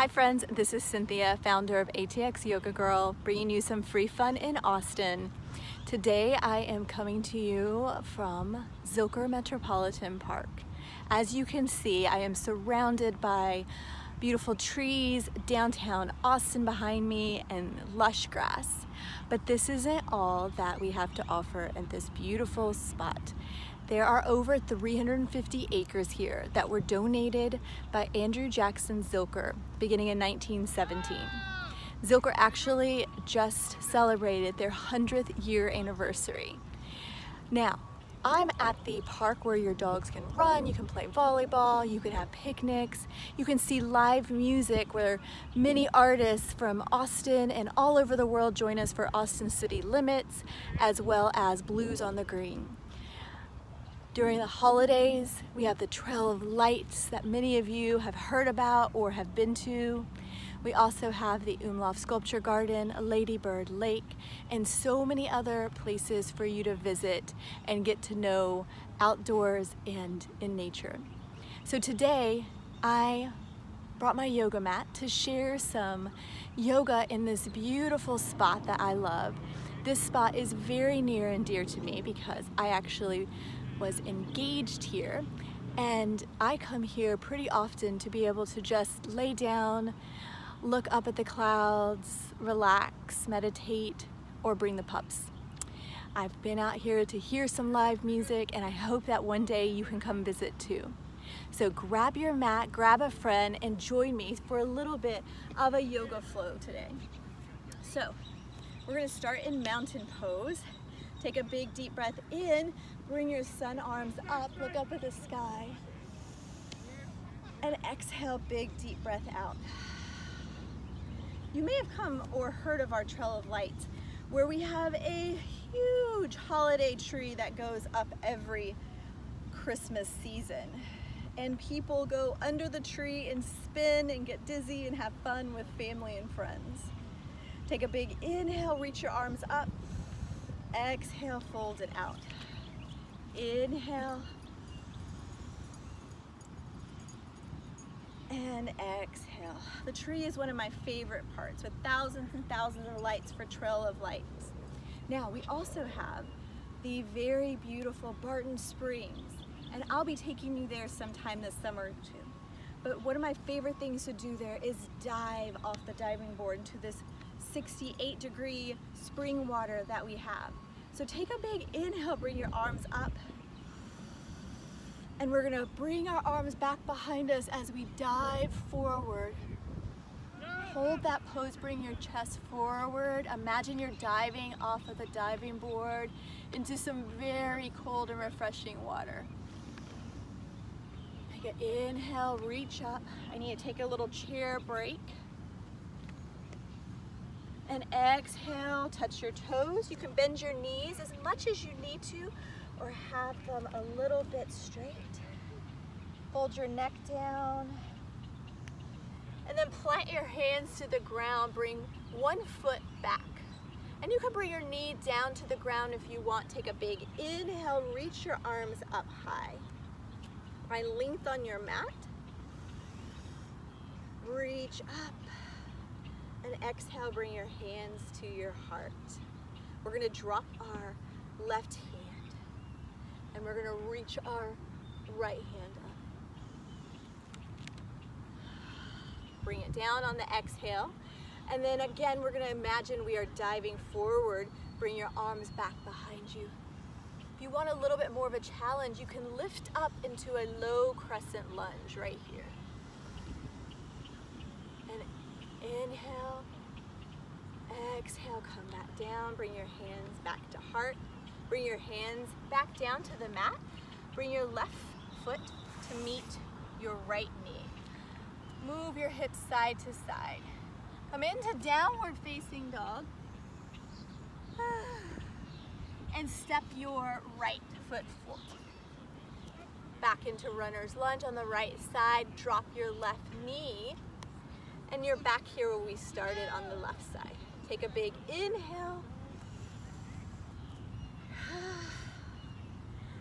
Hi friends, this is Cynthia, founder of ATX Yoga Girl, bringing you some free fun in Austin. Today I am coming to you from Zilker Metropolitan Park. As you can see, I am surrounded by beautiful trees, downtown Austin behind me, and lush grass. But this isn't all that we have to offer at this beautiful spot. There are over 350 acres here that were donated by Andrew Jackson Zilker beginning in 1917. Zilker actually just celebrated their 100th year anniversary. Now, I'm at the park where your dogs can run, you can play volleyball, you can have picnics, you can see live music where many artists from Austin and all over the world join us for Austin City Limits, as well as Blues on the Green. During the holidays, we have the Trail of Lights that many of you have heard about or have been to. We also have the Umlauf Sculpture Garden, Ladybird Lake, and so many other places for you to visit and get to know outdoors and in nature. So today, I brought my yoga mat to share some yoga in this beautiful spot that I love. This spot is very near and dear to me because I actually was engaged here, and I come here pretty often to be able to just lay down, look up at the clouds, relax, meditate, or bring the pups. I've been out here to hear some live music, and I hope that one day you can come visit too. So grab your mat, grab a friend, and join me for a little bit of a yoga flow today. So we're gonna start in mountain pose. Take a big deep breath in, bring your sun arms up, look up at the sky, and exhale, big deep breath out. You may have come or heard of our Trail of Lights, where we have a huge holiday tree that goes up every Christmas season. And people go under the tree and spin and get dizzy and have fun with family and friends. Take a big inhale, reach your arms up. Exhale, fold it out. Inhale. And exhale. The tree is one of my favorite parts with thousands and thousands of lights for Trail of Lights. Now, we also have the very beautiful Barton Springs, and I'll be taking you there sometime this summer too. But one of my favorite things to do there is dive off the diving board into this 68-degree spring water that we have. So take a big inhale, bring your arms up. And we're gonna bring our arms back behind us as we dive forward. Hold that pose, bring your chest forward. Imagine you're diving off of the diving board into some very cold and refreshing water. Take an inhale, reach up. I need to take a little chair break. And exhale, touch your toes. You can bend your knees as much as you need to or have them a little bit straight. Hold your neck down. And then plant your hands to the ground. Bring one foot back. And you can bring your knee down to the ground if you want. Take a big inhale, reach your arms up high. Find length on your mat. Reach up. And exhale, bring your hands to your heart. We're gonna drop our left hand and we're gonna reach our right hand up. Bring it down on the exhale. And then again, we're gonna imagine we are diving forward. Bring your arms back behind you. If you want a little bit more of a challenge, you can lift up into a low crescent lunge right here. Inhale, exhale, come back down, bring your hands back to heart, bring your hands back down to the mat, bring your left foot to meet your right knee. Move your hips side to side. Come into downward facing dog and step your right foot forward. Back into runner's lunge on the right side, drop your left knee. And you're back here where we started on the left side. Take a big inhale.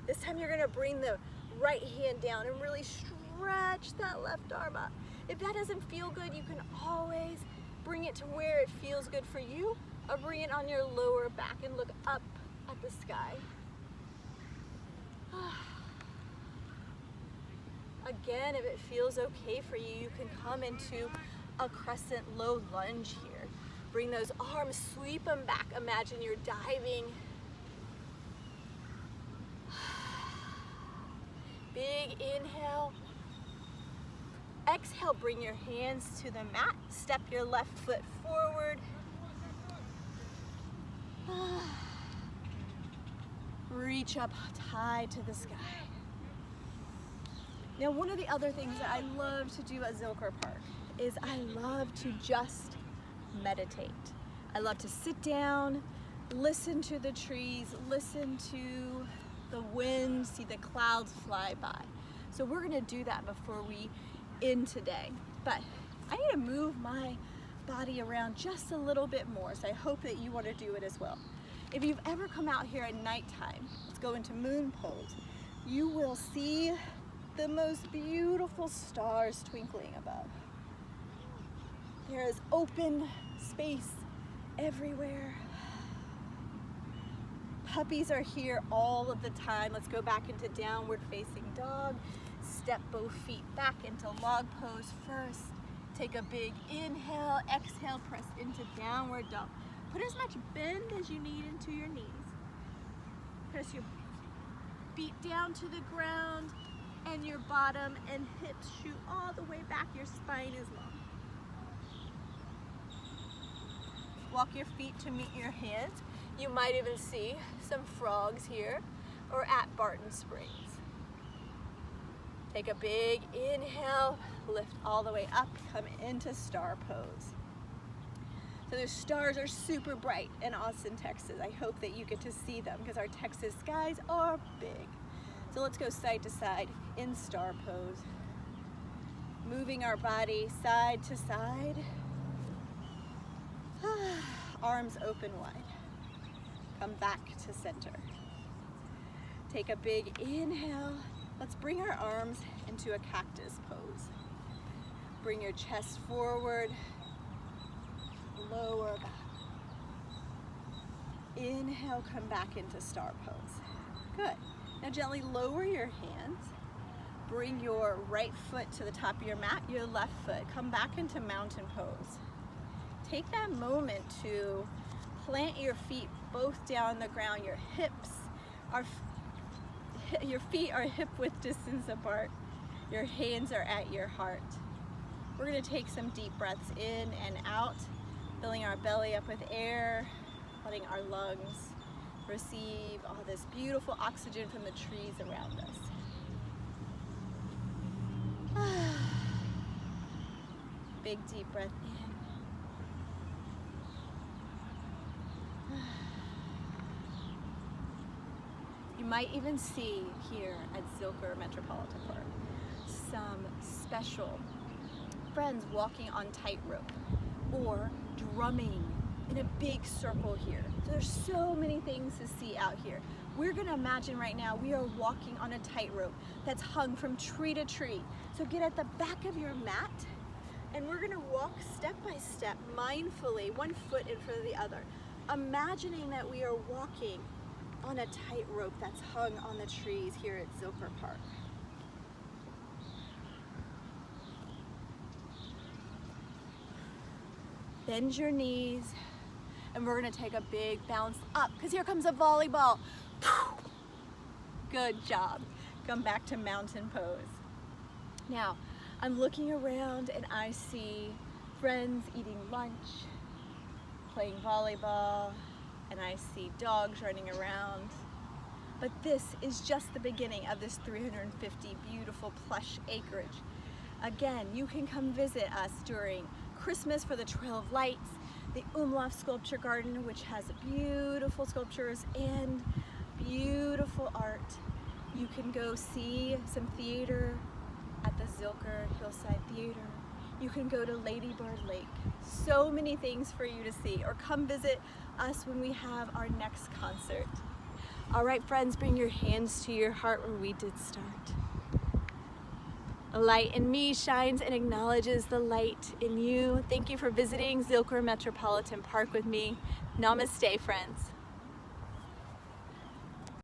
This time you're gonna bring the right hand down and really stretch that left arm up. If that doesn't feel good, you can always bring it to where it feels good for you, or bring it on your lower back and look up at the sky. Again, if it feels okay for you, you can come into a crescent low lunge here. Bring those arms, sweep them back. Imagine you're diving. Big inhale. Exhale, bring your hands to the mat. Step your left foot forward. Reach up high to the sky. Now, one of the other things that I love to do at Zilker Park is I love to just meditate. I love to sit down, listen to the trees, listen to the wind, see the clouds fly by. So we're gonna do that before we end today. But I need to move my body around just a little bit more, so I hope that you want to do it as well. If you've ever come out here at nighttime, let's go into moon pose, you will see the most beautiful stars twinkling above. There is open space everywhere. Puppies are here all of the time. Let's go back into downward facing dog. Step both feet back into log pose first. Take a big inhale, exhale, press into downward dog. Put as much bend as you need into your knees. Press your feet down to the ground, and your bottom and hips shoot all the way back. Your spine is long. Walk your feet to meet your hands. You might even see some frogs here or at Barton Springs. Take a big inhale, lift all the way up, come into star pose. So the stars are super bright in Austin, Texas. I hope that you get to see them because our Texas skies are big. So let's go side to side in star pose. Moving our body side to side. Arms open wide. Come back to center. Take a big inhale. Let's bring our arms into a cactus pose. Bring your chest forward. Lower back. Inhale, come back into star pose. Good. Now gently lower your hands. Bring your right foot to the top of your mat, your left foot. Come back into mountain pose. Take that moment to plant your feet both down the ground. Your hips are, your feet are hip width distance apart. Your hands are at your heart. We're gonna take some deep breaths in and out, filling our belly up with air, letting our lungs receive all this beautiful oxygen from the trees around us. Big deep breath in. You might even see here at Zilker Metropolitan Park some special friends walking on tightrope or drumming in a big circle here. So there's so many things to see out here. We're gonna imagine right now we are walking on a tightrope that's hung from tree to tree. So get at the back of your mat and we're gonna walk step by step, mindfully, one foot in front of the other, imagining that we are walking on a tightrope that's hung on the trees here at Zilker Park. Bend your knees, and we're gonna take a big bounce up, because here comes a volleyball. Good job. Come back to mountain pose. Now, I'm looking around and I see friends eating lunch, playing volleyball, and I see dogs running around. But this is just the beginning of this 350 beautiful plush acreage. Again, you can come visit us during Christmas for the Trail of Lights, the Umlauf Sculpture Garden, which has beautiful sculptures and beautiful art. You can go see some theater at the Zilker Hillside Theater. You can go to Lady Bird Lake. So many things for you to see, or come visit us when we have our next concert. All right, friends, bring your hands to your heart where we did start. The light in me shines and acknowledges the light in you. Thank you for visiting Zilker Metropolitan Park with me. Namaste, friends.